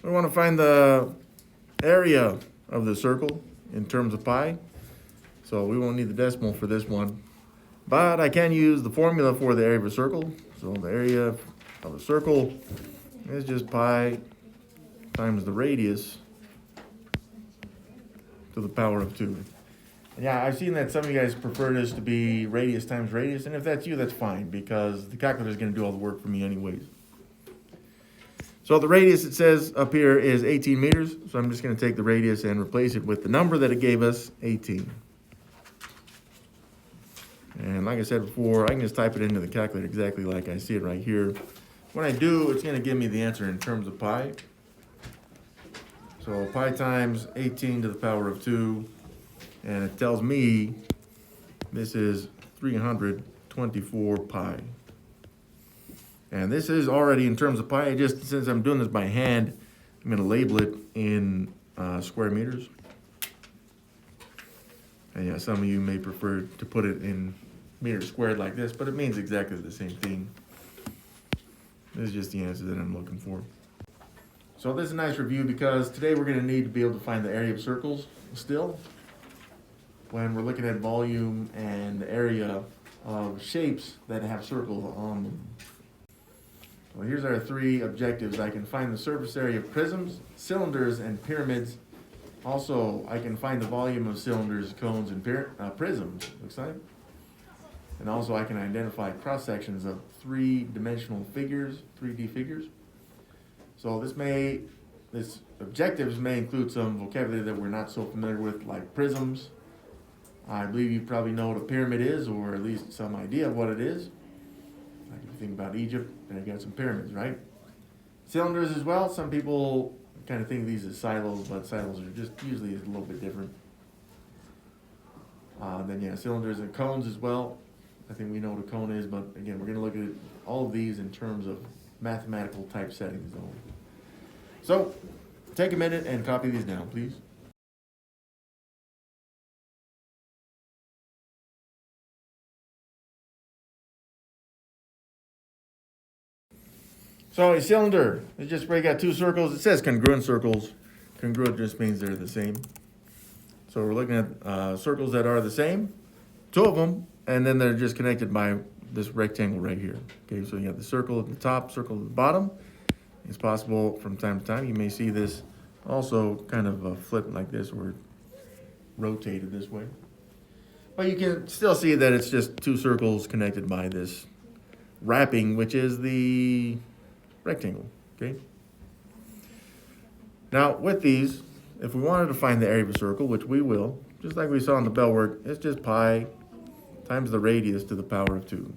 We want to find the area of the circle in terms of pi. So we won't need the decimal for this one. But I can use the formula for the area of a circle. So the area of a circle is just pi times the radius to the power of 2. And yeah, I've seen that some of you guys prefer this to be radius times radius, and if that's you, that's fine, because the calculator is going to do all the work for me anyways. So the radius, it says up here, is 18 meters, so I'm just going to take the radius and replace it with the number that it gave us, 18. And like I said before, I can just type it into the calculator exactly like I see it right here. When I do, it's going to give me the answer in terms of pi. So pi times 18 to the power of 2, and it tells me this is 324 pi. And this is already in terms of pi. Just since I'm doing this by hand, I'm going to label it in square meters. And yeah, some of you may prefer to put it in meters squared like this, but it means exactly the same thing. This is just the answer that I'm looking for. So this is a nice review because today we're going to need to be able to find the area of circles still when we're looking at volume and the area of shapes that have circles on them. Well, here's our 3 objectives. I can find the surface area of prisms, cylinders, and pyramids. Also, I can find the volume of cylinders, cones, and prisms, looks like. And also I can identify cross-sections of 3-dimensional figures, 3D figures. So this objectives may include some vocabulary that we're not so familiar with, like prisms. I believe you probably know what a pyramid is, or at least some idea of what it is. Like if you think about Egypt, they got some pyramids, right? Cylinders as well. Some people kind of think of these as silos, but silos are just usually a little bit different. Then yeah, cylinders and cones as well. I think we know what a cone is, but again, we're going to look at all of these in terms of mathematical type settings only. So take a minute and copy these down, please. So a cylinder, it's just where you got 2 circles. It says congruent circles. Congruent just means they're the same. So we're looking at circles that are the same, 2 of them, and then they're just connected by this rectangle right here. Okay, so you have the circle at the top, circle at the bottom. It's possible from time to time you may see this also kind of flip like this, or rotated this way. But you can still see that it's just 2 circles connected by this wrapping, which is the rectangle. Okay. Now with these, if we wanted to find the area of a circle, which we will, just like we saw in the bell work, it's just pi times the radius to the power of 2.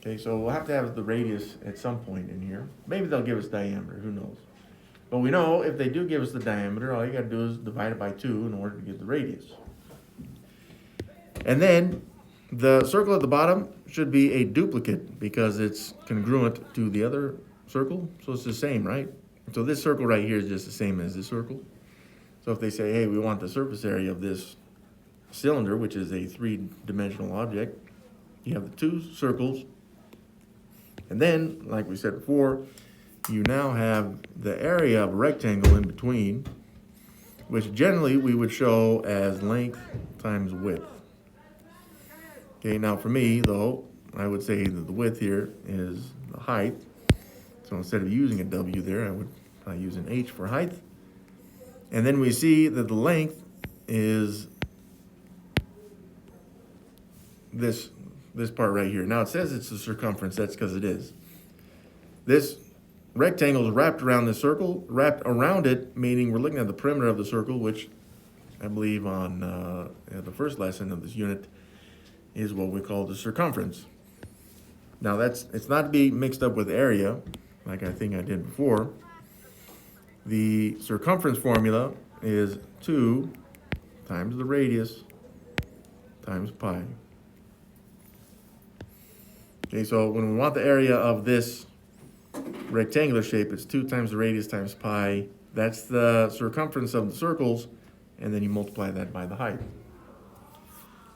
Okay, so we'll have to have the radius at some point in here. Maybe they'll give us diameter, who knows. But we know if they do give us the diameter, all you got to do is divide it by 2 in order to get the radius. And then the circle at the bottom should be a duplicate because it's congruent to the other circle. So it's the same, right? So this circle right here is just the same as this circle. So if they say, hey, we want the surface area of this cylinder, which is a 3-dimensional object, you have the 2 circles. And then, like we said before, you now have the area of a rectangle in between, which generally we would show as length times width. Okay, now for me, though, I would say that the width here is the height. So instead of using a W there, I would probably use an H for height. And then we see that the length is this part right here. Now it says it's the circumference, that's because it is. This rectangle is wrapped around the circle, wrapped around it, meaning we're looking at the perimeter of the circle, which I believe on the first lesson of this unit is what we call the circumference. Now it's not to be mixed up with area, like I think I did before. The circumference formula is 2 times the radius times pi. Okay, so when we want the area of this rectangular shape, it's 2 times the radius times pi. That's the circumference of the circles, and then you multiply that by the height.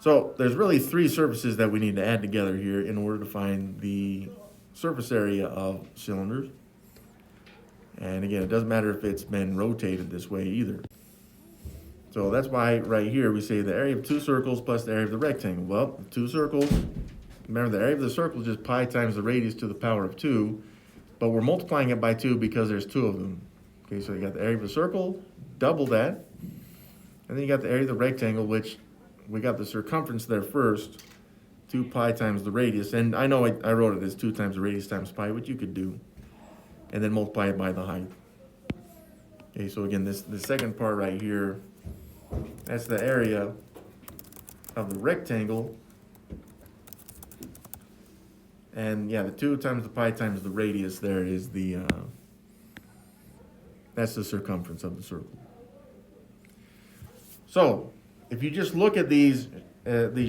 So there's really 3 surfaces that we need to add together here in order to find the surface area of cylinders. And again, it doesn't matter if it's been rotated this way either. So that's why right here we say the area of two circles plus the area of the rectangle. Well, two circles, remember the area of the circle is just pi times the radius to the power of 2, but we're multiplying it by 2 because there's 2 of them. Okay, so you got the area of the circle, double that, and then you got the area of the rectangle, which we got the circumference there first, 2 pi times the radius, and I know I wrote it as 2 times the radius times pi, which you could do, and then multiply it by the height. Okay, so again, the second part right here, that's the area of the rectangle, and yeah, the 2 times the pi times the radius there is the, that's the circumference of the circle. So, if you just look at these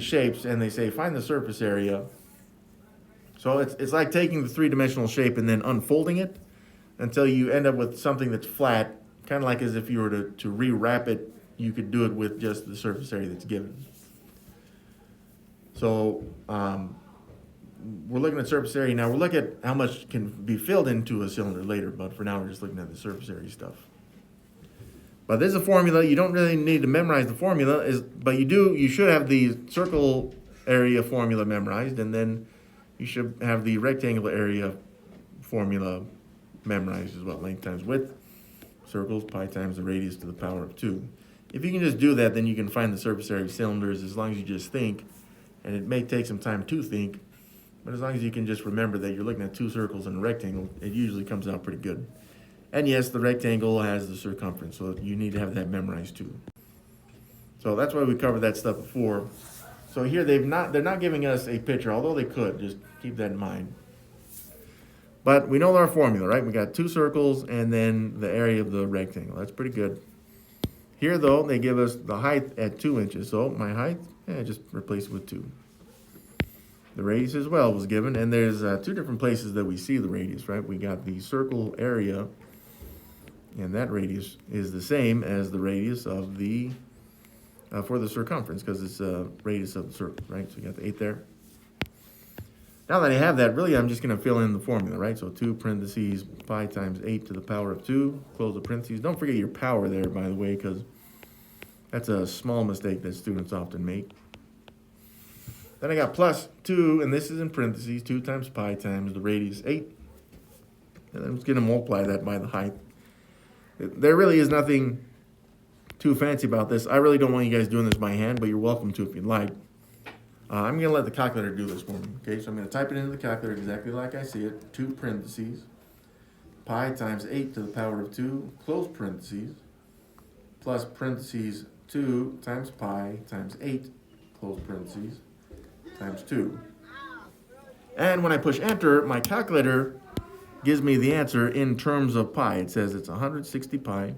shapes and they say find the surface area, so it's like taking the three-dimensional shape and then unfolding it until you end up with something that's flat, kind of like as if you were to rewrap it, you could do it with just the surface area that's given. So we're looking at surface area now. We'll look at how much can be filled into a cylinder later, but for now we're just looking at the surface area stuff. But there's a formula. You don't really need to memorize the formula, but you should have the circle area formula memorized, and then you should have the rectangular area formula memorized as well. Length times width, circles, pi times the radius to the power of 2. If you can just do that, then you can find the surface area of cylinders as long as you just think, and it may take some time to think, but as long as you can just remember that you're looking at 2 circles and a rectangle, it usually comes out pretty good. And yes, the rectangle has the circumference, so you need to have that memorized too. So that's why we covered that stuff before. So here they're not giving us a picture, although they could, just keep that in mind. But we know our formula, right? We got 2 circles and then the area of the rectangle. That's pretty good. Here though, they give us the height at 2 inches. So my height, just replace it with 2. The radius as well was given, and there's 2 different places that we see the radius, right? We got the circle area, and that radius is the same as the radius of the, for the circumference, because it's a radius of the circle, right? So you got the 8 there. Now that I have that, really I'm just going to fill in the formula, right? So 2 parentheses pi times 8 to the power of 2, close the parentheses. Don't forget your power there, by the way, because that's a small mistake that students often make. Then I got plus 2, and this is in parentheses, 2 times pi times the radius 8. And I'm just going to multiply that by the height. There really is nothing too fancy about this. I really don't want you guys doing this by hand, but you're welcome to if you'd like. I'm going to let the calculator do this for me. Okay, so I'm going to type it into the calculator exactly like I see it. 2 parentheses, pi times 8 to the power of 2, close parentheses, plus parentheses 2 times pi times 8, close parentheses, times 2. And when I push enter, my calculator gives me the answer in terms of pi. It says it's 160 pi,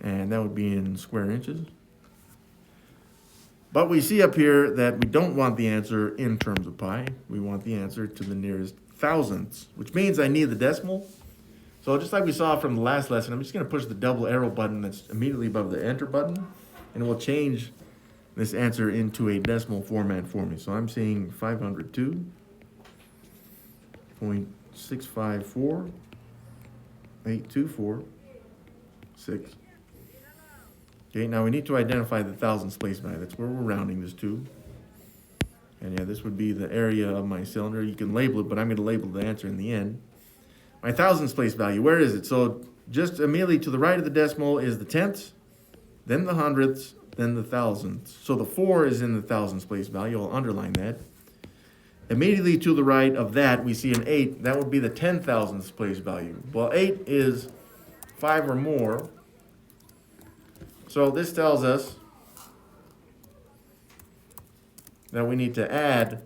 and that would be in square inches. But we see up here that we don't want the answer in terms of pi. We want the answer to the nearest thousandths, which means I need the decimal. So just like we saw from the last lesson, I'm just going to push the double arrow button that's immediately above the enter button, and it will change this answer into a decimal format for me. So I'm seeing 502.654.824.6. Okay, now we need to identify the thousandths place value. That's where we're rounding this to. And yeah, this would be the area of my cylinder. You can label it, but I'm going to label the answer in the end. My thousandths place value, where is it? So just immediately to the right of the decimal is the tenths, then the hundredths, then the thousandths. So the 4 is in the thousandths place value. I'll underline that. Immediately to the right of that, we see an 8. That would be the 10 thousandths place value. Well, 8 is 5 or more. So this tells us that we need to add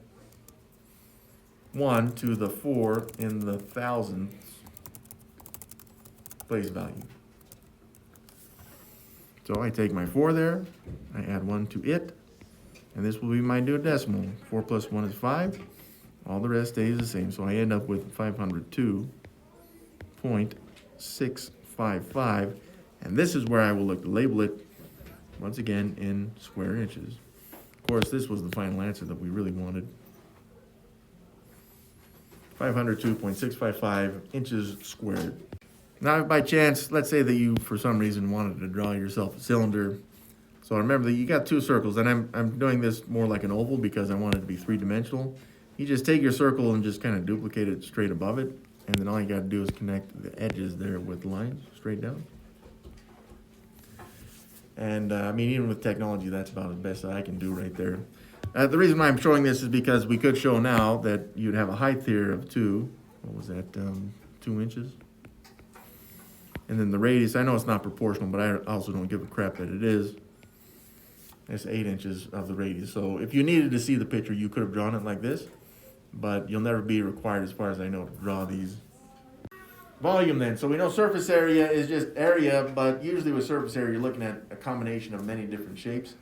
1 to the 4 in the thousandths place value. So I take my 4 there, I add 1 to it, and this will be my new decimal. 4 plus 1 is 5. All the rest stays the same. So I end up with 502.655. And this is where I will look to label it, once again, in square inches. Of course, this was the final answer that we really wanted. 502.655 inches squared. Now, if by chance, let's say that you, for some reason, wanted to draw yourself a cylinder. So remember that you got two circles, and I'm doing this more like an oval because I want it to be three-dimensional. You just take your circle and just kind of duplicate it straight above it, and then all you got to do is connect the edges there with lines straight down. And I mean, even with technology, that's about the best that I can do right there. The reason why I'm showing this is because we could show now that you'd have a height here of 2. What was that? 2 inches. And then the radius, I know it's not proportional, but I also don't give a crap that it is. It's 8 inches of the radius. So if you needed to see the picture, you could have drawn it like this, but you'll never be required, as far as I know, to draw these. Volume then. So we know surface area is just area, but usually with surface area, you're looking at a combination of many different shapes.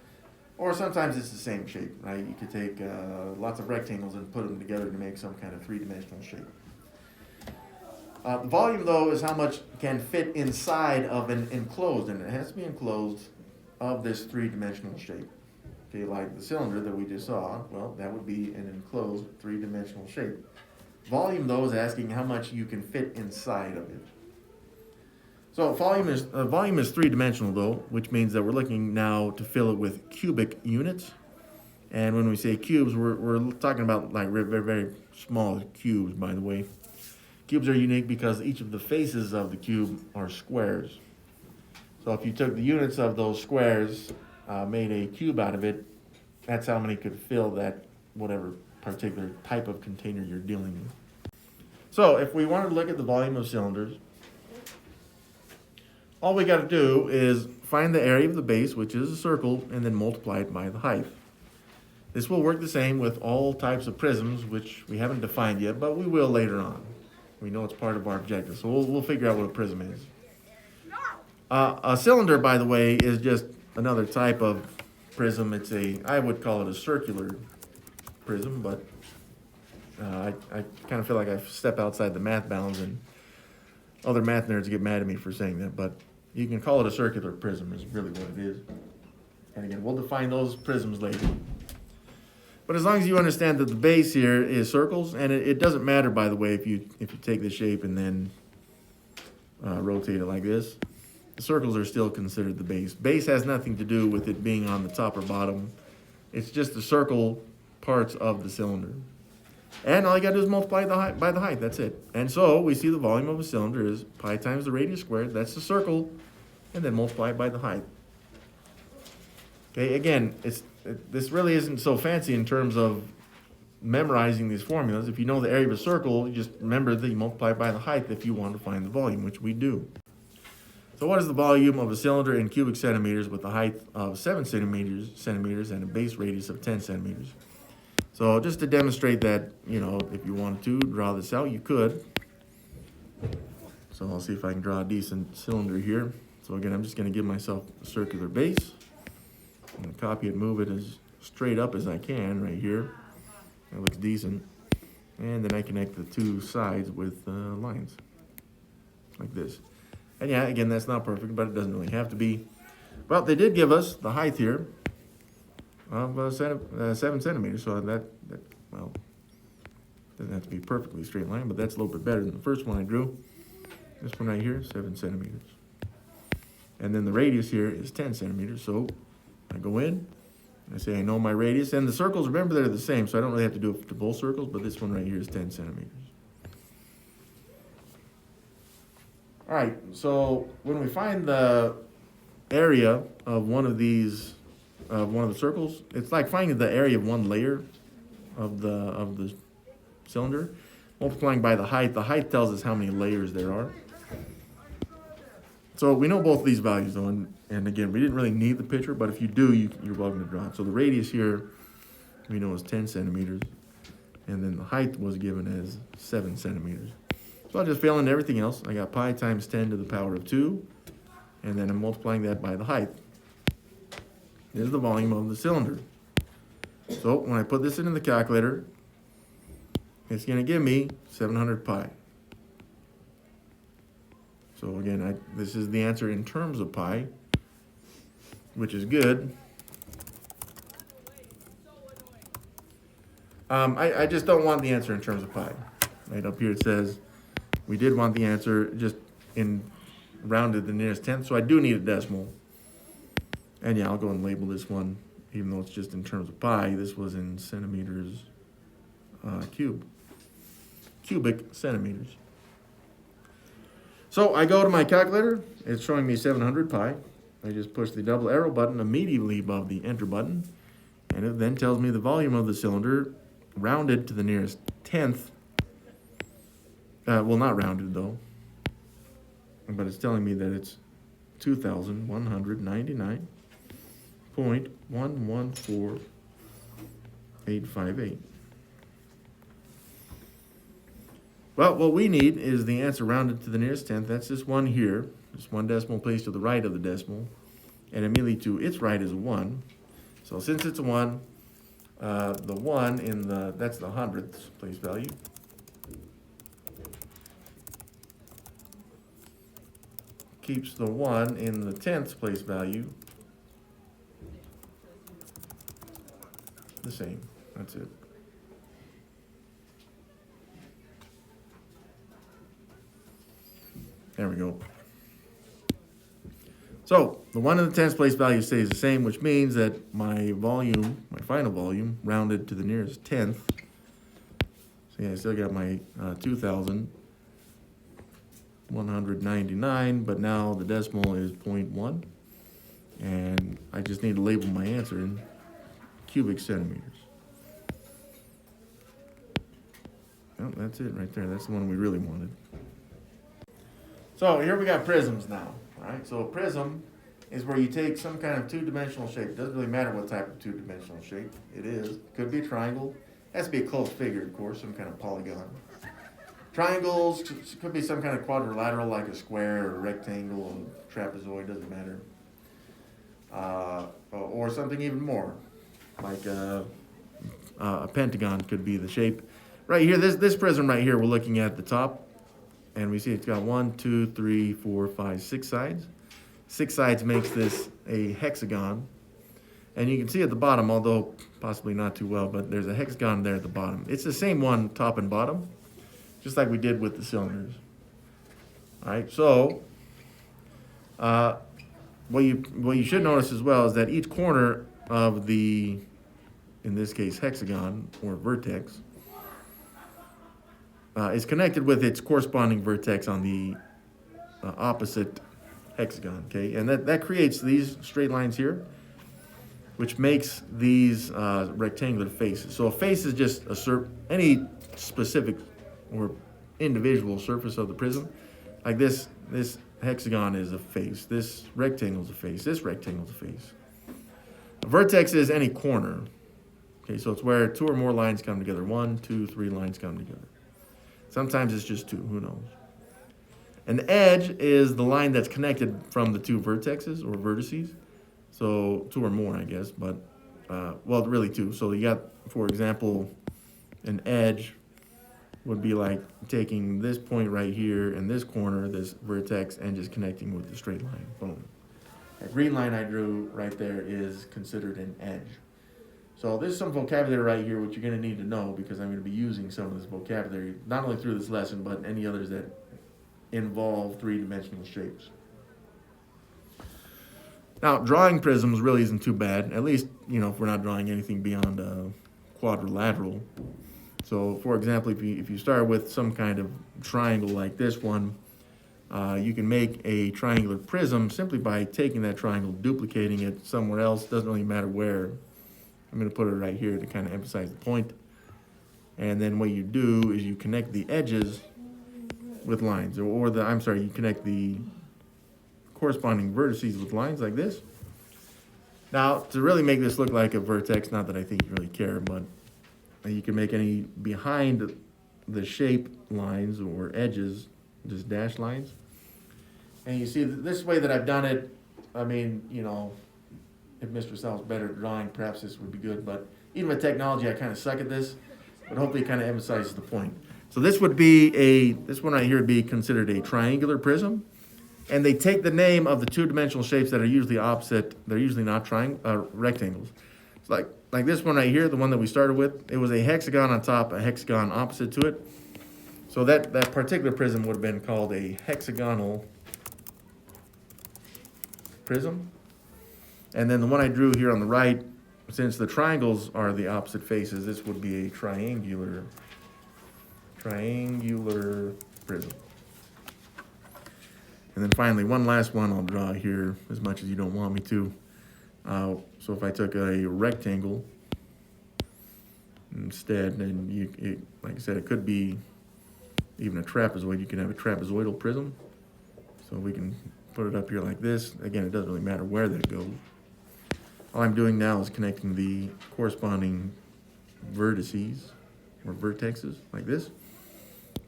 Or sometimes it's the same shape, right? You could take lots of rectangles and put them together to make some kind of three-dimensional shape. The volume, though, is how much can fit inside of an enclosed, and it has to be enclosed, of this three-dimensional shape. Okay, like the cylinder that we just saw, well, that would be an enclosed three-dimensional shape. Volume, though, is asking how much you can fit inside of it. So volume is three-dimensional, though, which means that we're looking now to fill it with cubic units. And when we say cubes, we're talking about like very, very small cubes, by the way. Cubes are unique because each of the faces of the cube are squares. So if you took the units of those squares, made a cube out of it, that's how many could fill that whatever particular type of container you're dealing with. So if we wanted to look at the volume of cylinders, all we got to do is find the area of the base, which is a circle, and then multiply it by the height. This will work the same with all types of prisms, which we haven't defined yet, but we will later on. We know it's part of our objective, so we'll figure out what a prism is. A cylinder, by the way, is just another type of prism. I would call it a circular prism, but I kind of feel like I step outside the math bounds, and other math nerds get mad at me for saying that, but you can call it a circular prism is really what it is. And again, we'll define those prisms later. But as long as you understand that the base here is circles, and it doesn't matter, by the way, if you take the shape and then rotate it like this, the circles are still considered the base. Base has nothing to do with it being on the top or bottom. It's just the circle parts of the cylinder. And all you gotta do is multiply the height by the height, that's it. And so we see the volume of a cylinder is pi times the radius squared, that's the circle, and then multiply it by the height. Okay, again, this really isn't so fancy in terms of memorizing these formulas. If you know the area of a circle, you just remember that you multiply by the height if you want to find the volume, which we do. So what is the volume of a cylinder in cubic centimeters with a height of 7 centimeters and a base radius of 10 centimeters? So just to demonstrate that, if you wanted to draw this out, you could. So I'll see if I can draw a decent cylinder here. So again, I'm just going to give myself a circular base. I'm going to copy it, move it as straight up as I can right here. That looks decent. And then I connect the two sides with lines like this. And yeah, again, that's not perfect, but it doesn't really have to be. Well, they did give us the height here of 7 centimeters, so that doesn't have to be a perfectly straight line, but that's a little bit better than the first one I drew. This one right here, 7 centimeters. And then the radius here is 10 centimeters, so I go in, I say I know my radius, and the circles, remember, they're the same, so I don't really have to do it to both circles, but this one right here is 10 centimeters. All right, so when we find the area of one of these, one of the circles, it's like finding the area of one layer of the cylinder, multiplying by the height. The height tells us how many layers there are. So we know both of these values, though, and again, we didn't really need the picture, but if you do, you're welcome to draw it. So the radius here, we know is 10 centimeters, and then the height was given as 7 centimeters. So I'll just fill in everything else. I got pi times 10 to the power of 2, and then I'm multiplying that by the height. This is the volume of the cylinder. So when I put this into the calculator, it's going to give me 700 pi. So again, this is the answer in terms of pi, which is good. I just don't want the answer in terms of pi. Right up here it says we did want the answer just in rounded the nearest tenth, so I do need a decimal. And yeah, I'll go and label this one, even though it's just in terms of pi. This was in centimeters cubic centimeters. So I go to my calculator. It's showing me 700 pi. I just push the double arrow button immediately above the enter button, and it then tells me the volume of the cylinder rounded to the nearest tenth. Well, not rounded though, but it's telling me that it's 2,199.114858. Well, what we need is the answer rounded to the nearest tenth. That's this one here. Just one decimal place to the right of the decimal. And immediately to its right is a 1. So since it's a 1, the 1 in the, that's the hundredths place value. Keeps the 1 in the tenths place value the same. That's it. There we go. So the 1 in the tenths place value stays the same, which means that my volume, my final volume, rounded to the nearest tenth. So yeah, I still got my 2,199, but now the decimal is 0.1, and I just need to label my answer in cubic centimeters. Well, that's it right there. That's the one we really wanted. So here we got prisms now. All right, so a prism is where you take some kind of two-dimensional shape. It doesn't really matter what type of two-dimensional shape it is. It could be a triangle. It has to be a closed figure, of course, some kind of polygon. Triangles could be some kind of quadrilateral, like a square or a rectangle or trapezoid, doesn't matter. Or something even more, like a pentagon could be the shape. Right here, this prism right here, we're looking at the top. And we see it's got 1, 2, 3, 4, 5, 6 sides. 6 sides makes this a hexagon. And you can see at the bottom, although possibly not too well, but there's a hexagon there at the bottom. It's the same one top and bottom, just like we did with the cylinders. All right, so what you should notice as well is that each corner of the, in this case, hexagon or vertex, is connected with its corresponding vertex on the opposite hexagon, okay? And that creates these straight lines here, which makes these rectangular faces. So a face is just any specific or individual surface of the prism. Like this hexagon is a face, this rectangle is a face, this rectangle is a face. A vertex is any corner, okay? So it's where 2 or more lines come together. 1, 2, 3 lines come together. Sometimes it's just 2, who knows? An edge is the line that's connected from the 2 vertexes or vertices. So 2 or more, I guess, but, well, really 2. So you got, for example, an edge would be like taking this point right here and this corner, this vertex, and just connecting with the straight line. Boom. That green line I drew right there is considered an edge. So there's some vocabulary right here which you're going to need to know, because I'm going to be using some of this vocabulary, not only through this lesson, but any others that involve three-dimensional shapes. Now, drawing prisms really isn't too bad, at least, if we're not drawing anything beyond quadrilateral. So, for example, if you start with some kind of triangle like this one, you can make a triangular prism simply by taking that triangle, duplicating it somewhere else. Doesn't really matter where. I'm going to put it right here to kind of emphasize the point. And then what you do is you connect the edges with lines, you connect the corresponding vertices with lines like this. Now, to really make this look like a vertex, not that I think you really care, but you can make any behind the shape lines or edges, just dashed lines. And you see this way that I've done it, if Mr. Sal's better at drawing, perhaps this would be good, but even with technology, I kind of suck at this, but hopefully it kind of emphasizes the point. So this one right here would be considered a triangular prism, and they take the name of the two-dimensional shapes that are usually opposite. They're usually not rectangles. It's like this one right here, the one that we started with. It was a hexagon on top, a hexagon opposite to it. So that particular prism would have been called a hexagonal prism. And then the one I drew here on the right, since the triangles are the opposite faces, this would be a triangular prism. And then finally, one last one I'll draw here, as much as you don't want me to. So if I took a rectangle instead, then like I said, it could be even a trapezoid. You can have a trapezoidal prism. So we can put it up here like this. Again, it doesn't really matter where that goes. All I'm doing now is connecting the corresponding vertices or vertexes like this.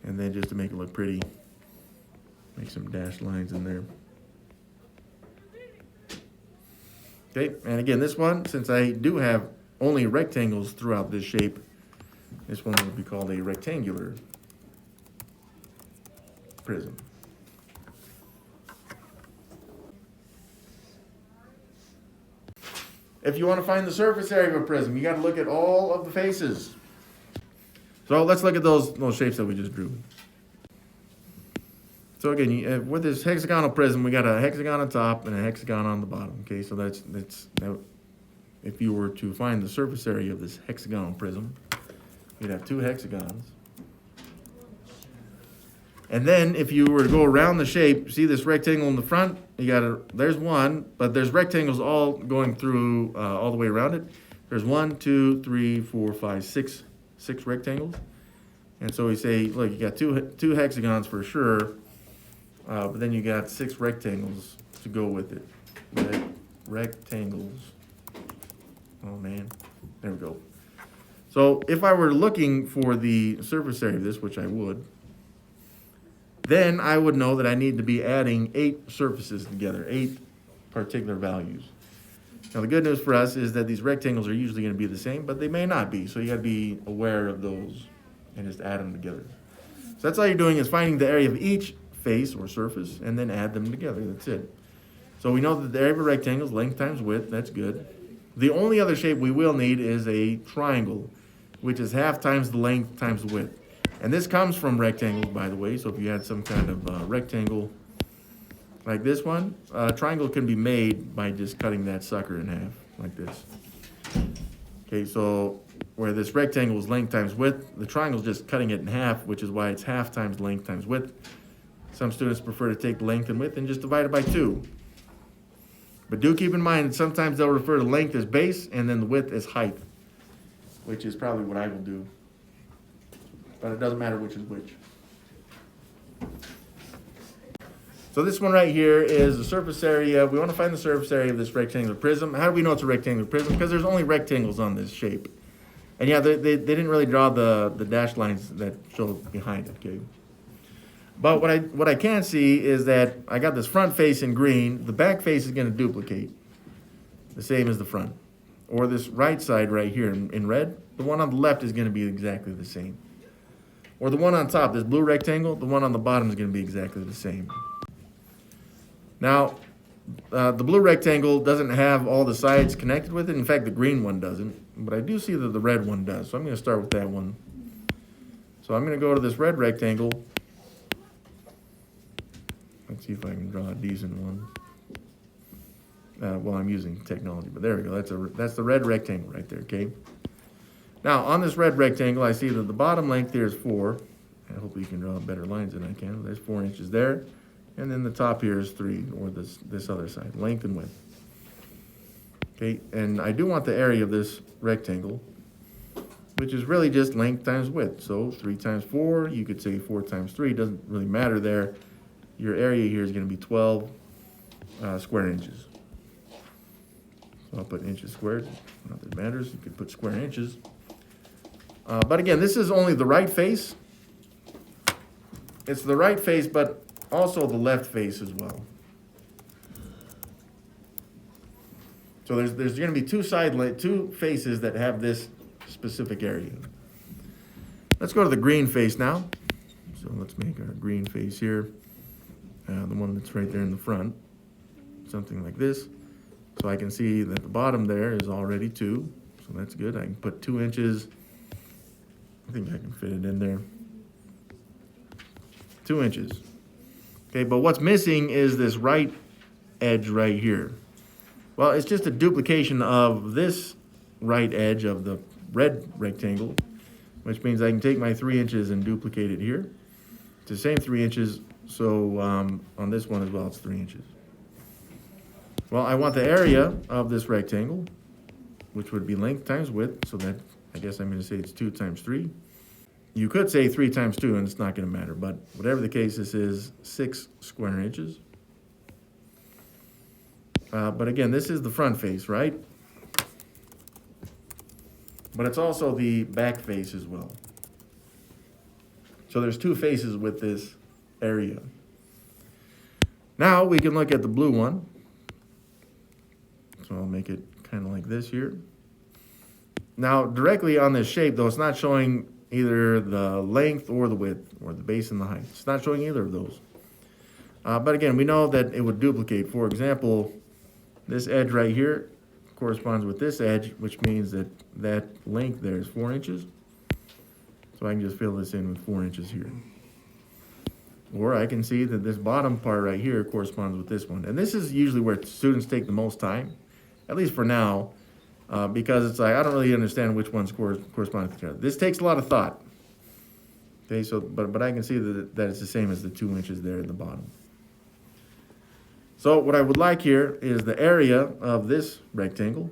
And then just to make it look pretty, make some dashed lines in there. Okay, and again, this one, since I do have only rectangles throughout this shape, this one would be called a rectangular prism. If you want to find the surface area of a prism, you got to look at all of the faces. So let's look at those shapes that we just drew. So again, with this hexagonal prism, we got a hexagon on top and a hexagon on the bottom. Okay, so that's if you were to find the surface area of this hexagonal prism, you'd have two hexagons. And then if you were to go around the shape, see this rectangle in the front? There's one, but there's rectangles all going through all the way around it. There's 1, 2, 3, 4, 5, 6 rectangles. And so we say, look, you got two hexagons for sure, but then you got 6 rectangles to go with it. Rectangles. Oh man, there we go. So if I were looking for the surface area of this, which I would, then I would know that I need to be adding 8 surfaces together, 8 particular values. Now the good news for us is that these rectangles are usually going to be the same, but they may not be. So you got to be aware of those and just add them together. So that's all you're doing is finding the area of each face or surface and then add them together. That's it. So we know that the area of a rectangle is length times width. That's good. The only other shape we will need is a triangle, which is half times the length times the width. And this comes from rectangles, by the way. So if you had some kind of rectangle like this one, a triangle can be made by just cutting that sucker in half, like this. Okay, so where this rectangle is length times width, the triangle is just cutting it in half, which is why it's half times length times width. Some students prefer to take length and width and just divide it by 2. But do keep in mind that sometimes they'll refer to length as base and then the width as height, which is probably what I will do. But it doesn't matter which is which. So this one right here is the surface area. We want to find the surface area of this rectangular prism. How do we know it's a rectangular prism? Because there's only rectangles on this shape. And yeah, they didn't really draw the dashed lines that show behind it, okay? But what I can see is that I got this front face in green. The back face is going to duplicate the same as the front. Or this right side right here in red, the one on the left is going to be exactly the same. Or the one on top, this blue rectangle, the one on the bottom is going to be exactly the same. Now, the blue rectangle doesn't have all the sides connected with it. In fact, the green one doesn't. But I do see that the red one does. So I'm going to start with that one. So I'm going to go to this red rectangle. Let's see if I can draw a decent one. Well, I'm using technology, but there we go. That's the red rectangle right there, okay? Now, on this red rectangle, I see that the bottom length here is 4. And hopefully you can draw better lines than I can. There's 4 inches there. And then the top here is 3, or this other side, length and width. Okay, and I do want the area of this rectangle, which is really just length times width. So 3 times 4, you could say 4 times 3, doesn't really matter there. Your area here is going to be 12 square inches. So I'll put inches squared, not that it matters, you could put square inches. But again, this is only the right face. It's the right face, but also the left face as well. So there's going to be two faces that have this specific area. Let's go to the green face now. So let's make our green face here, the one that's right there in the front, something like this. So I can see that the bottom there is already 2, so that's good. I can put 2 inches. I think I can fit it in there. 2 inches. Okay, but what's missing is this right edge right here. Well, it's just a duplication of this right edge of the red rectangle, which means I can take my 3 inches and duplicate it here. It's the same 3 inches, so on this one as well, it's 3 inches. Well, I want the area of this rectangle, which would be length times width, so that, I guess I'm going to say it's 2 times 3. You could say 3 times 2, and it's not going to matter, but whatever the case, this is 6 square inches. But again, this is the front face, right? But it's also the back face as well. So there's 2 faces with this area. Now we can look at the blue one. So I'll make it kind of like this here. Now, directly on this shape, though, it's not showing either the length or the width, or the base and the height. It's not showing either of those. But again, we know that it would duplicate. For example, this edge right here corresponds with this edge, which means that that length there is 4 inches. So I can just fill this in with 4 inches here. Or I can see that this bottom part right here corresponds with this one. And this is usually where students take the most time, at least for now, because it's like, I don't really understand which ones correspond to each other. This takes a lot of thought. Okay, so, but I can see that it's the same as the 2 inches there at the bottom. So what I would like here is the area of this rectangle,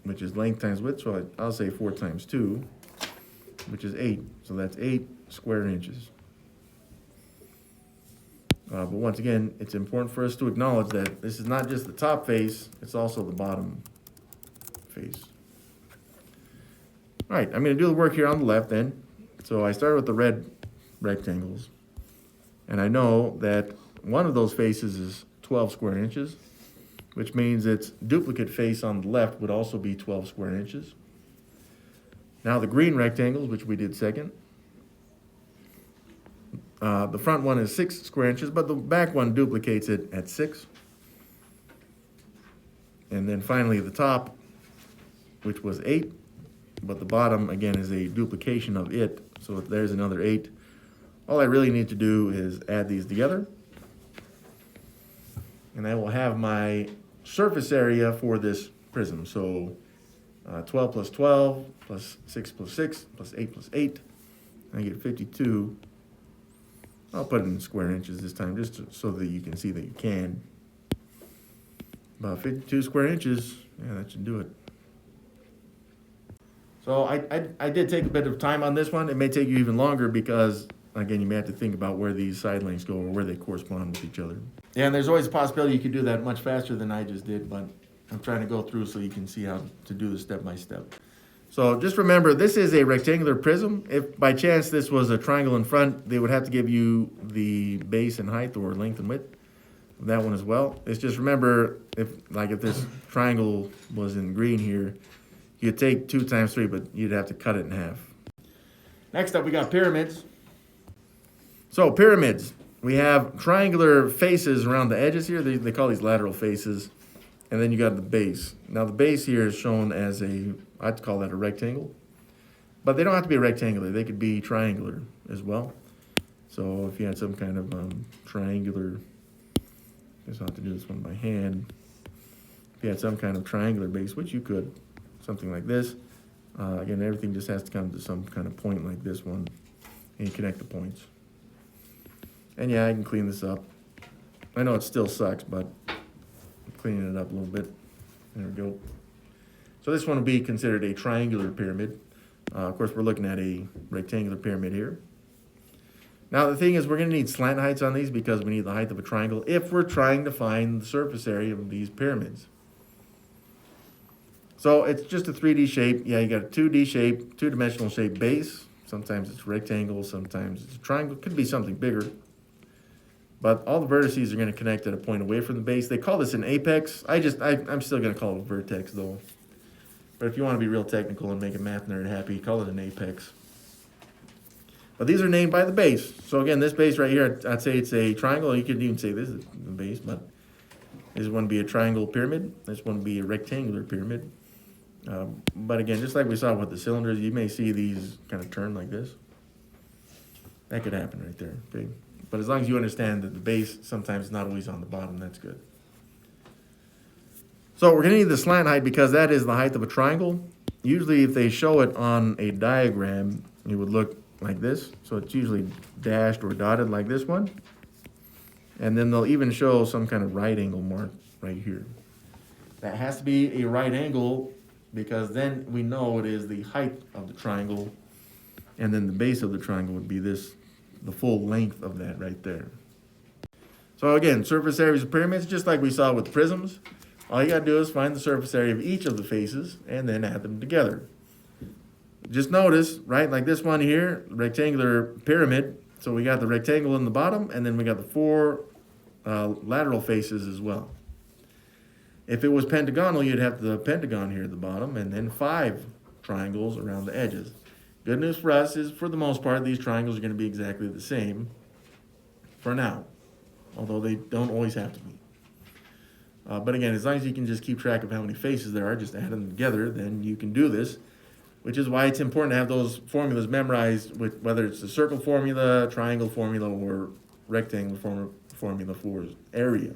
which is length times width, so I'll say 4 times 2, which is 8. So that's 8 square inches. But once again, it's important for us to acknowledge that this is not just the top face, it's also the bottom face. All right, I'm going to do the work here on the left then. So I started with the red rectangles, and I know that one of those faces is 12 square inches, which means its duplicate face on the left would also be 12 square inches. Now the green rectangles, which we did second, the front one is 6 square inches, but the back one duplicates it at 6. And then finally the top, which was 8, but the bottom, again, is a duplication of it. So there's another 8. All I really need to do is add these together. And I will have my surface area for this prism. So 12 plus 12 plus 6 plus 6 plus 8 plus 8. I get 52. I'll put it in square inches this time, just so that you can see that you can. About 52 square inches, yeah, that should do it. So I did take a bit of time on this one. It may take you even longer because, again, you may have to think about where these side lengths go or where they correspond with each other. Yeah, and there's always a possibility you could do that much faster than I just did, but I'm trying to go through so you can see how to do this step by step. So just remember, this is a rectangular prism. If by chance this was a triangle in front, they would have to give you the base and height or length and width of that one as well. It's just remember, if this triangle was in green here, you'd take 2 times 3, but you'd have to cut it in half. Next up, we got pyramids. So pyramids, we have triangular faces around the edges here. They call these lateral faces. And then you got the base. Now the base here is shown as I'd call that a rectangle. But they don't have to be rectangular. They could be triangular as well. So if you had some kind of triangular, I guess I'll have to do this one by hand. If you had some kind of triangular base, which you could, something like this. Again, everything just has to come to some kind of point like this one. And you connect the points. And yeah, I can clean this up. I know it still sucks, but cleaning it up a little bit. There we go. So this one would be considered a triangular pyramid. Of course, we're looking at a rectangular pyramid here. Now, the thing is, we're going to need slant heights on these because we need the height of a triangle if we're trying to find the surface area of these pyramids. So it's just a 3D shape. Yeah, you got a 2D shape, 2-dimensional shape base. Sometimes it's rectangle, sometimes it's a triangle. It could be something bigger. But all the vertices are going to connect at a point away from the base. They call this an apex. I'm still going to call it a vertex, though. But if you want to be real technical and make a math nerd happy, call it an apex. But these are named by the base. So again, this base right here, I'd say it's a triangle. You could even say this is the base, but this one would be a triangle pyramid. This one would be a rectangular pyramid. But again, just like we saw with the cylinders, you may see these kind of turn like this. That could happen right there, okay? But as long as you understand that the base sometimes is not always on the bottom, that's good. So we're gonna need the slant height because that is the height of a triangle. Usually if they show it on a diagram, it would look like this. So it's usually dashed or dotted like this one. And then they'll even show some kind of right angle mark right here. That has to be a right angle because then we know it is the height of the triangle, and then the base of the triangle would be this, the full length of that right there. So again, surface areas of pyramids, just like we saw with prisms. All you gotta do is find the surface area of each of the faces and then add them together. Just notice, right, like this one here, rectangular pyramid. So we got the rectangle in the bottom, and then we got the four lateral faces as well. If it was pentagonal, you'd have the pentagon here at the bottom, and then 5 triangles around the edges. Good news for us is, for the most part, these triangles are going to be exactly the same for now, although they don't always have to be. But again, as long as you can just keep track of how many faces there are, just add them together, then you can do this, which is why it's important to have those formulas memorized, with whether it's the circle formula, triangle formula, or rectangle formula for area.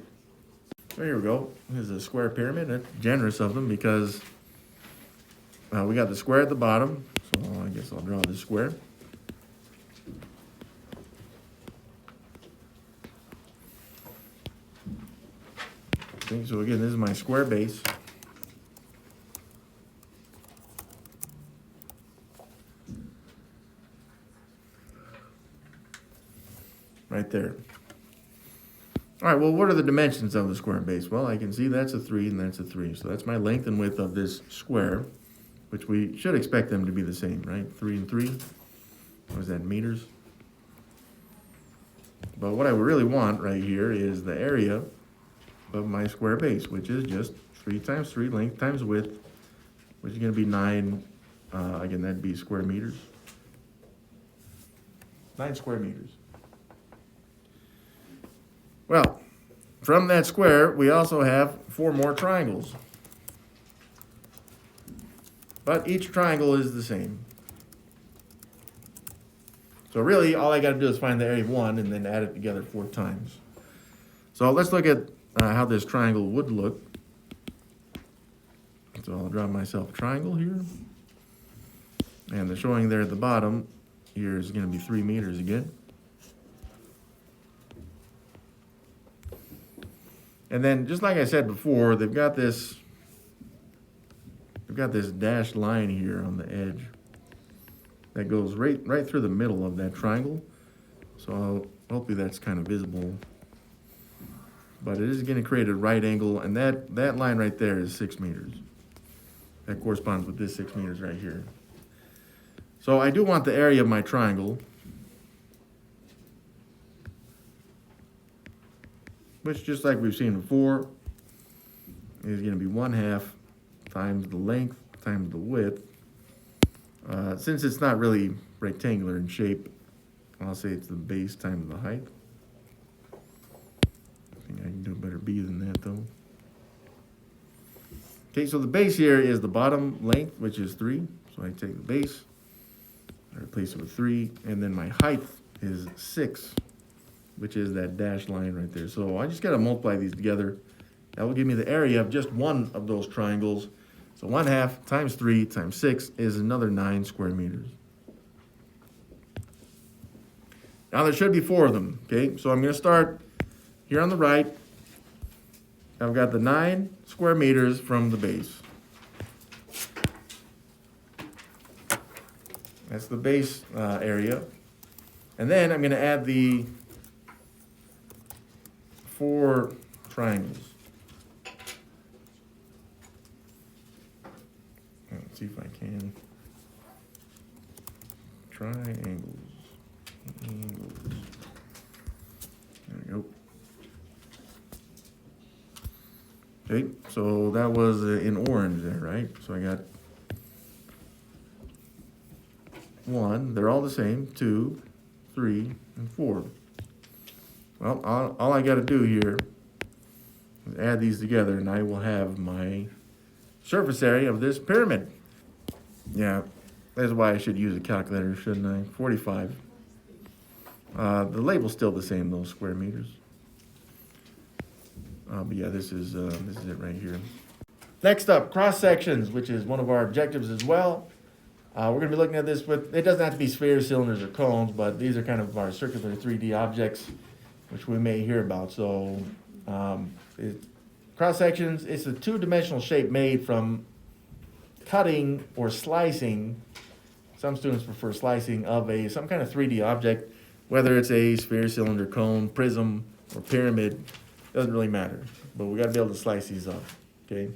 So here we go. This is a square pyramid. That's generous of them because we got the square at the bottom. So I guess I'll draw this square. Okay, so again, this is my square base. Right there. All right, well, what are the dimensions of the square base? Well, I can see that's a 3 and that's a 3. So that's my length and width of this square, which we should expect them to be the same, right? 3 and 3. What is that, meters? But what I really want right here is the area of my square base, which is just 3 times 3, length times width, which is going to be 9. Again, that'd be square meters. 9 square meters. Well, from that square, we also have 4 more triangles. But each triangle is the same. So really, all I got to do is find the area of one and then add it together 4 times. So let's look at how this triangle would look. So I'll draw myself a triangle here. And the showing there at the bottom here is going to be 3 meters again. And then, just like I said before, they've got this dashed line here on the edge that goes right through the middle of that triangle. So hopefully that's kind of visible. But it is going to create a right angle, and that line right there is 6 meters. That corresponds with this 6 meters right here. So I do want the area of my triangle, which, just like we've seen before, is going to be 1/2 times the length times the width. Since it's not really rectangular in shape, I'll say it's the base times the height. I think I can do a better B than that, though. Okay, so the base here is the bottom length, which is 3. So I take the base, I replace it with 3, and then my height is 6. Which is that dashed line right there. So I just got to multiply these together. That will give me the area of just one of those triangles. So 1/2 times 3 times 6 is another 9 square meters. Now there should be 4 of them, okay? So I'm going to start here on the right. I've got the 9 square meters from the base. That's the base area. And then I'm going to add the 4 triangles. Let's see if I can. Triangles. There we go. Okay, so that was in orange there, right? So I got 1. They're all the same. 2, 3, and 4. Well, all I got to do here is add these together, and I will have my surface area of this pyramid. Yeah, that's why I should use a calculator, shouldn't I? 45. The label's still the same, those square meters. But yeah, this is it right here. Next up, cross sections, which is one of our objectives as well. We're going to be looking at this with, it doesn't have to be spheres, cylinders, or cones, but these are kind of our circular 3D objects, which we may hear about. So cross sections, it's a two-dimensional shape made from cutting or slicing. Some students prefer slicing of some kind of 3D object, whether it's a sphere, cylinder, cone, prism, or pyramid. Doesn't really matter, but we got to be able to slice these up, okay?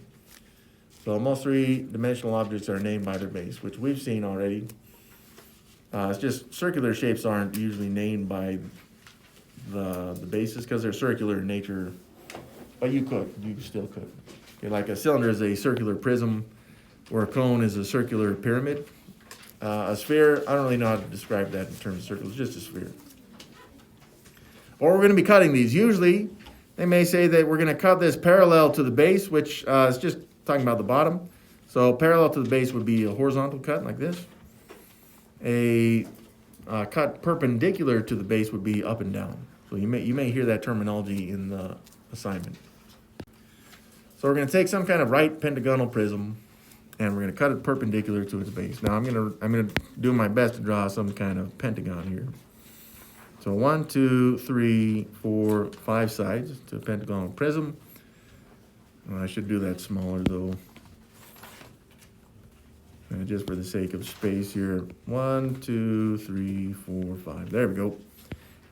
So most three-dimensional objects are named by their base, which we've seen already. It's just circular shapes aren't usually named by the bases because they're circular in nature, but you still could. Okay, like a cylinder is a circular prism, or a cone is a circular pyramid. A sphere, I don't really know how to describe that in terms of circles, just a sphere. Or we're going to be cutting these. Usually, they may say that we're going to cut this parallel to the base, which is just talking about the bottom. So parallel to the base would be a horizontal cut like this. A cut perpendicular to the base would be up and down. So you may hear that terminology in the assignment. So we're going to take some kind of right pentagonal prism, and we're going to cut it perpendicular to its base. Now I'm going to do my best to draw some kind of pentagon here. So 1, 2, 3, 4, 5 sides to a pentagonal prism. I should do that smaller though, just for the sake of space here. 1, 2, 3, 4, 5. There we go.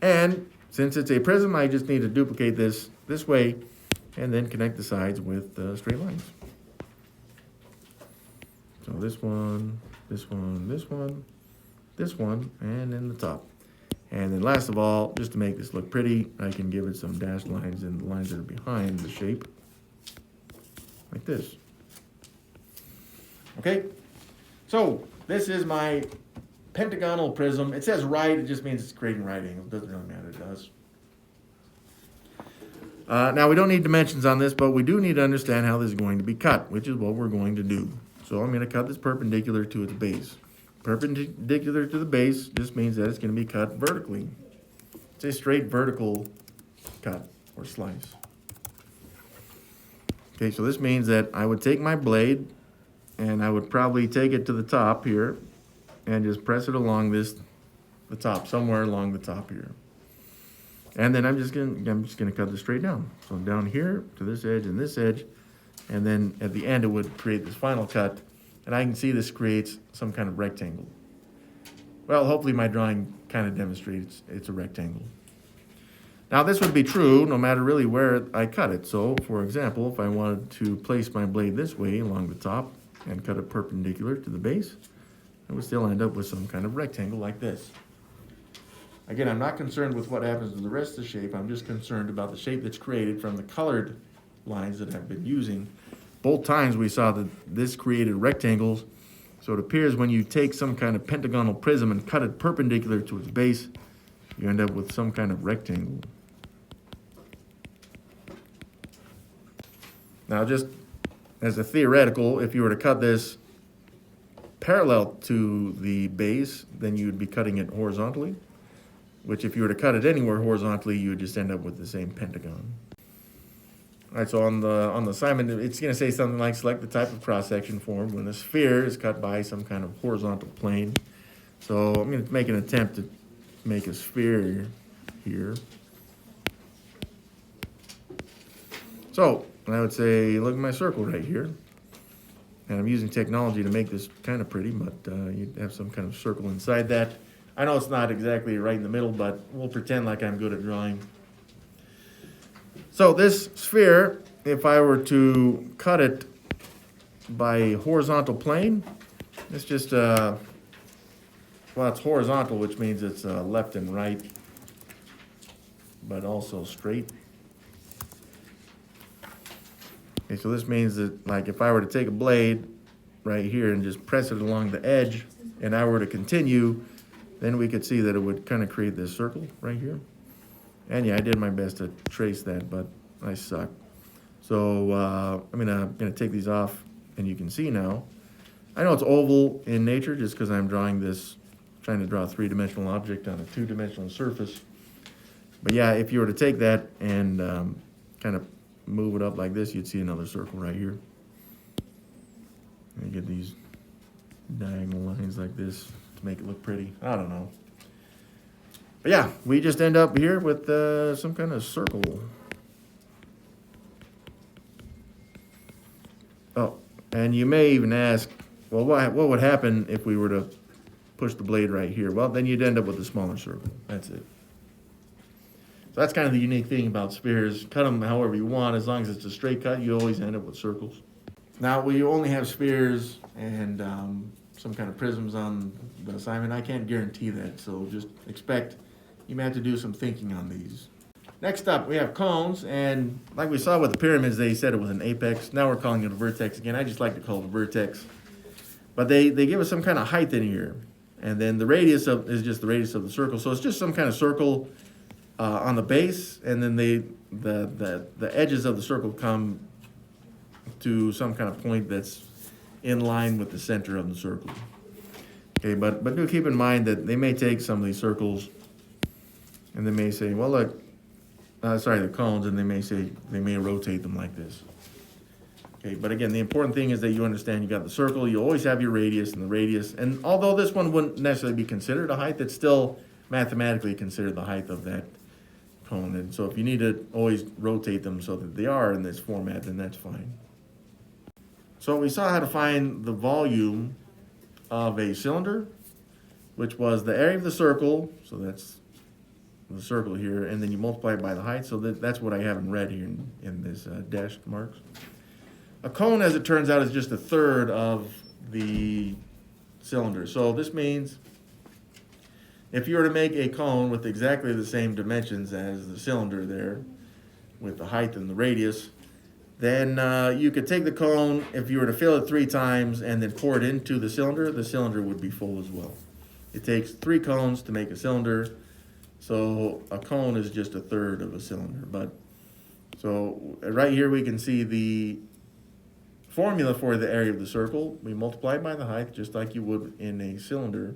And since it's a prism, I just need to duplicate this way, and then connect the sides with straight lines. So this one, this one, this one, this one, and then the top. And then last of all, just to make this look pretty, I can give it some dashed lines and the lines that are behind the shape, like this. Okay, so this is my pentagonal prism. It says right, it just means it's creating right angles. Doesn't really matter, it does. Now we don't need dimensions on this, but we do need to understand how this is going to be cut, which is what we're going to do. So I'm going to cut this perpendicular to its base. Perpendicular to the base just means that it's going to be cut vertically. It's a straight vertical cut or slice. Okay, so this means that I would take my blade and I would probably take it to the top here and just press it along the top, somewhere along the top here. And then I'm just gonna cut this straight down. So down here to this edge and this edge, and then at the end it would create this final cut, and I can see this creates some kind of rectangle. Well, hopefully my drawing kind of demonstrates it's a rectangle. Now this would be true no matter really where I cut it. So for example, if I wanted to place my blade this way along the top and cut it perpendicular to the base, I would still end up with some kind of rectangle like this. Again, I'm not concerned with what happens to the rest of the shape. I'm just concerned about the shape that's created from the colored lines that I've been using. Both times we saw that this created rectangles. So it appears when you take some kind of pentagonal prism and cut it perpendicular to its base, you end up with some kind of rectangle. Now just as a theoretical, if you were to cut this parallel to the base, then you would be cutting it horizontally, which if you were to cut it anywhere horizontally, you would just end up with the same pentagon. All right, so on the assignment, it's going to say something like select the type of cross-section formed when the sphere is cut by some kind of horizontal plane. So I'm going to make an attempt to make a sphere here. So I would say, look at my circle right here. And I'm using technology to make this kind of pretty, but you'd have some kind of circle inside that. I know it's not exactly right in the middle, but we'll pretend like I'm good at drawing. So this sphere, if I were to cut it by a horizontal plane, it's just, well, it's horizontal, which means it's left and right, but also straight. Okay, so this means that, like, if I were to take a blade right here and just press it along the edge, and I were to continue, then we could see that it would kind of create this circle right here. And yeah, I did my best to trace that, but I suck. So I'm gonna take these off, and you can see now. I know it's oval in nature just because I'm drawing this trying to draw a three-dimensional object on a two-dimensional surface. But yeah, if you were to take that and kind of move it up like this, you'd see another circle right here. And you get these diagonal lines like this to make it look pretty. I don't know. But yeah, we just end up here with some kind of circle. Oh, and you may even ask, well, what would happen if we were to push the blade right here? Well, then you'd end up with a smaller circle. That's it. So that's kind of the unique thing about spheres. Cut them however you want. As long as it's a straight cut, you always end up with circles. Now, we only have spheres and some kind of prisms on the assignment. I can't guarantee that, so just expect you may have to do some thinking on these. Next up, we have cones, and like we saw with the pyramids, they said it was an apex. Now we're calling it a vertex again. I just like to call it a vertex. But they give us some kind of height in here. And then the radius is just the radius of the circle. So it's just some kind of circle on the base, and then the edges of the circle come to some kind of point that's in line with the center of the circle. Okay, but do keep in mind that they may take some of these circles and they may say, well, look, the cones, and they may rotate them like this. Okay, but again, the important thing is that you understand you got the circle, you always have your radius, and although this one wouldn't necessarily be considered a height, it's still mathematically considered the height of that cone. And so if you need to always rotate them so that they are in this format, then that's fine. So we saw how to find the volume of a cylinder, which was the area of the circle, so that's the circle here, and then you multiply it by the height, so that's what I have in red here in this dashed marks. A cone, as it turns out, is just a third of the cylinder. So this means if you were to make a cone with exactly the same dimensions as the cylinder there, with the height and the radius, then you could take the cone, if you were to fill it 3 times and then pour it into the cylinder would be full as well. It takes 3 cones to make a cylinder, so a cone is just a third of a cylinder. But so right here we can see the formula for the area of the circle. We multiply by the height just like you would in a cylinder,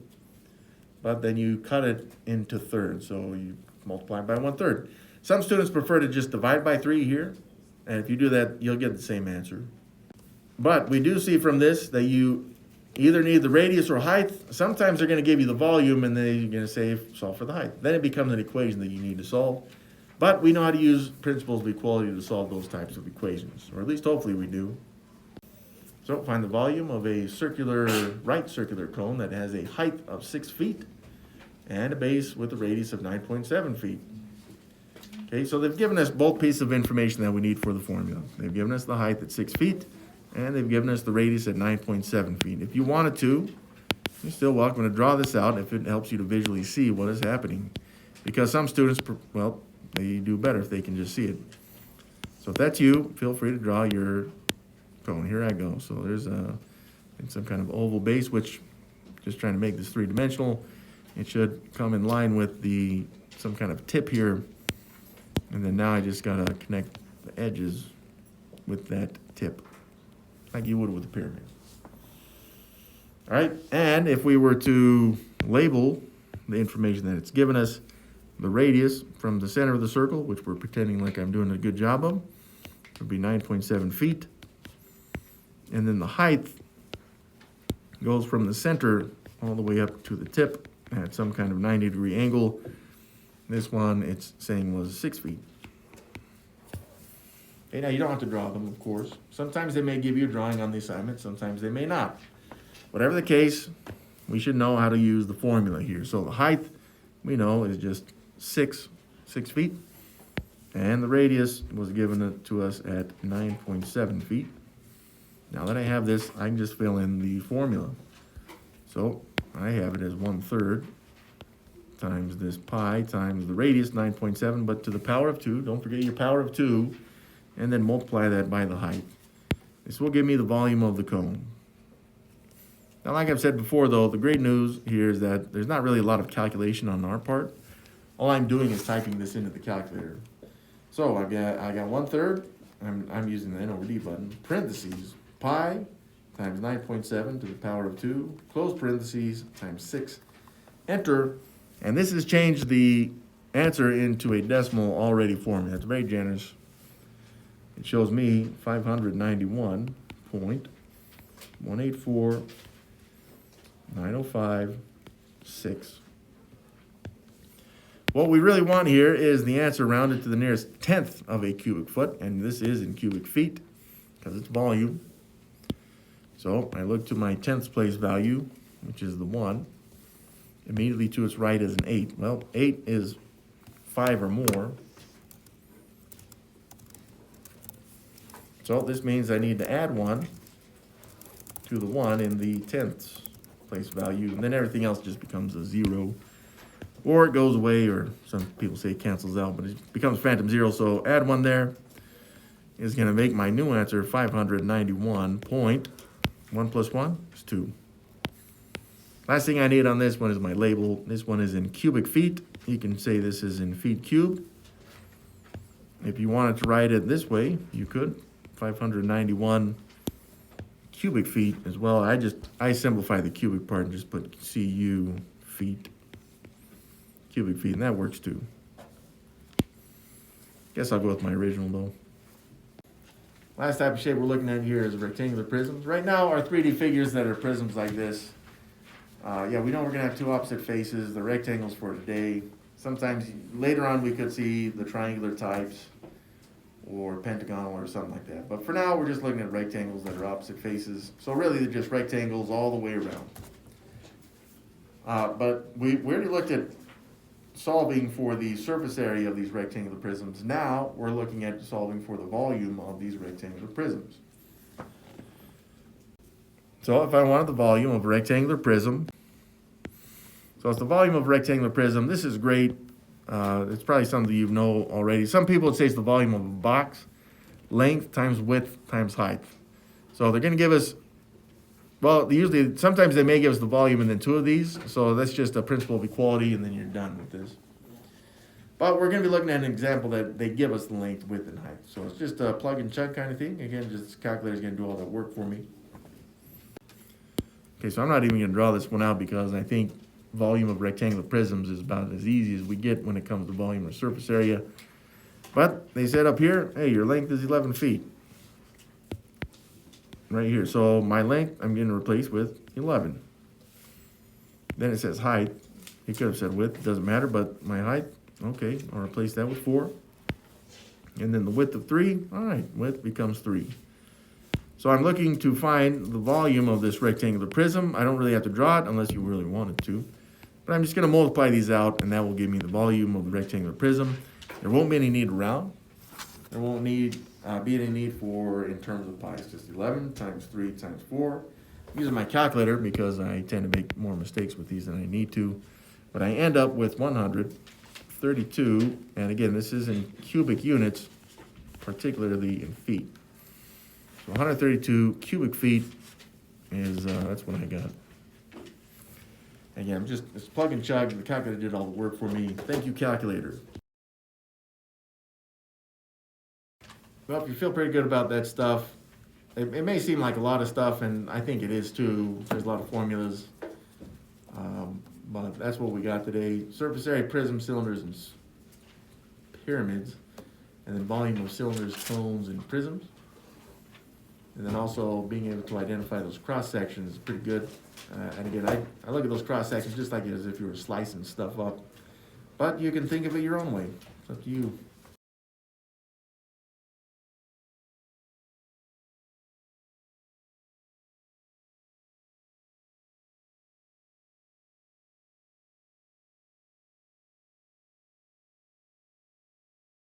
but then you cut it into thirds, so you multiply by 1/3. Some students prefer to just divide by 3 here, and if you do that, you'll get the same answer. But we do see from this that you either need the radius or height. Sometimes they're going to give you the volume, and then you're going to say solve for the height. Then it becomes an equation that you need to solve. But we know how to use principles of equality to solve those types of equations, or at least hopefully we do. So find the volume of a right circular cone that has a height of 6 feet and a base with a radius of 9.7 feet. Okay, so they've given us both pieces of information that we need for the formula. They've given us the height at 6 feet, and they've given us the radius at 9.7 feet. If you wanted to, you're still welcome to draw this out if it helps you to visually see what is happening. Because some students, well, they do better if they can just see it. So if that's you, feel free to draw your cone. Here I go. So there's some kind of oval base, which, just trying to make this 3-dimensional, it should come in line with some kind of tip here. And then now I just gotta connect the edges with that tip, like you would with a pyramid. All right, and if we were to label the information that it's given us, the radius from the center of the circle, which we're pretending like I'm doing a good job of, would be 9.7 feet. And then the height goes from the center all the way up to the tip at some kind of 90-degree angle. This one, it's saying was 6 feet. Okay, now you don't have to draw them, of course. Sometimes they may give you a drawing on the assignment, sometimes they may not. Whatever the case, we should know how to use the formula here. So the height, we know, is just 6 feet. And the radius was given to us at 9.7 feet. Now that I have this, I can just fill in the formula. So I have it as 1/3 times this pi times the radius, 9.7, but to the power of 2, don't forget your power of 2, and then multiply that by the height. This will give me the volume of the cone. Now, like I've said before, though, the great news here is that there's not really a lot of calculation on our part. All I'm doing is typing this into the calculator. So I got 1/3, I'm using the N over D button, parentheses, pi times 9.7 to the power of 2, close parentheses, times 6. enter, and this has changed the answer into a decimal already for me. That's very generous. It shows me 591.184.905.6. What we really want here is the answer rounded to the nearest tenth of a cubic foot, and this is in cubic feet because it's volume. So I look to my tenths place value, which is the 1. Immediately to its right is an 8. Well, 8 is 5 or more. So this means I need to add 1 to the 1 in the tenths place value, and then everything else just becomes a 0. Or it goes away, or some people say it cancels out, but it becomes phantom 0. So add 1 there is going to make my new answer 591.1 plus 1 is 2. Last thing I need on this one is my label. This one is in cubic feet. You can say this is in feet cubed. If you wanted to write it this way, you could. 591 cubic feet as well. I simplify the cubic part and just put CU feet. Cubic feet, and that works too. Guess I'll go with my original though. Last type of shape we're looking at here is rectangular prisms. Right now, our 3D figures that are prisms like this, yeah, we know we're gonna have 2 opposite faces, the rectangles for today. Sometimes later on we could see the triangular types or pentagonal or something like that. But for now, we're just looking at rectangles that are opposite faces. So really, they're just rectangles all the way around. But we already looked at solving for the surface area of these rectangular prisms. Now we're looking at solving for the volume of these rectangular prisms. So if I wanted the volume of a rectangular prism, so it's the volume of a rectangular prism. This is great. It's probably something you know already. Some people would say it's the volume of a box, length times width times height. So they're going to give us, well, sometimes they may give us the volume and then 2 of these. So that's just a principle of equality, and then you're done with this. But we're going to be looking at an example that they give us the length, width, and height. So it's just a plug and chug kind of thing. Again, just the calculator's going to do all that work for me. Okay, so I'm not even going to draw this one out because I think volume of rectangular prisms is about as easy as we get when it comes to volume or surface area. But they said up here, hey, your length is 11 feet. Right here. So my length, I'm going to replace with 11. Then it says height. It could have said width. It doesn't matter, but my height, okay, I'll replace that with 4. And then the width of 3. All right, width becomes 3. So I'm looking to find the volume of this rectangular prism. I don't really have to draw it unless you really wanted to. But I'm just going to multiply these out, and that will give me the volume of the rectangular prism. There won't be any need to round. There won't be any need for in terms of pi. It's just 11 times 3 times 4. I'm using my calculator because I tend to make more mistakes with these than I need to. But I end up with 132, and again, this is in cubic units, particularly in feet. So 132 cubic feet is, that's what I got. Again, it's plug and chug. The calculator did all the work for me. Thank you, calculator. Well, if you feel pretty good about that stuff, it may seem like a lot of stuff, and I think it is too. There's a lot of formulas, but that's what we got today. Surface area, prism, cylinders, and pyramids, and then volume of cylinders, cones, and prisms. And then also being able to identify those cross sections is pretty good. And again, I look at those cross sections just like as if you were slicing stuff up. But you can think of it your own way. It's up to you.